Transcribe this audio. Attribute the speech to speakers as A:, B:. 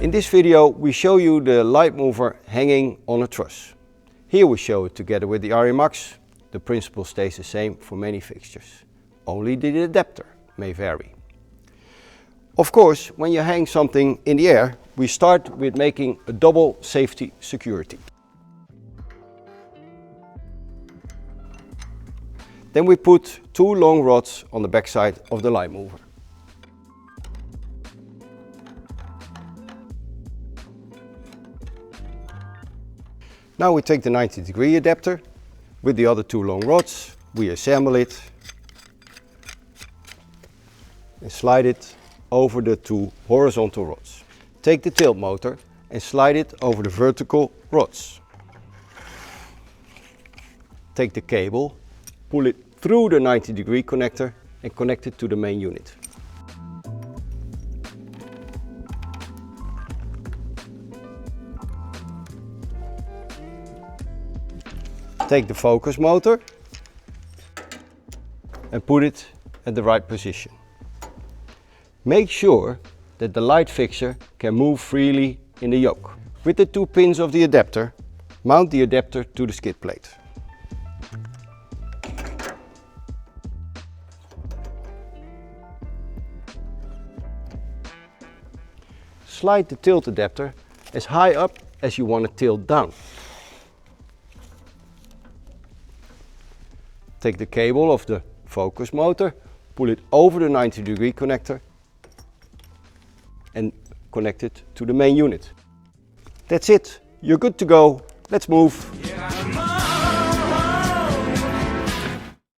A: In this video we show you the Litemover hanging on a truss. Here we show it together with the ARRI Max. The principle stays the same for many fixtures. Only the adapter may vary. Of course, when you hang something in the air, we start with making a double safety security. Then we put two long rods on the backside of the Litemover. Now we take the 90-degree adapter with the other two long rods, we assemble it and slide it over the two horizontal rods. Take the tilt motor and slide it over the vertical rods. Take the cable, pull it through the 90-degree connector and connect it to the main unit. Take the focus motor and put it at the right position. Make sure that the light fixture can move freely in the yoke. With the two pins of the adapter, mount the adapter to the skid plate. Slide the tilt adapter as high up as you want to tilt down. Take the cable of the focus motor, pull it over the 90-degree connector and connect it to the main unit. That's it, you're good to go. Let's move.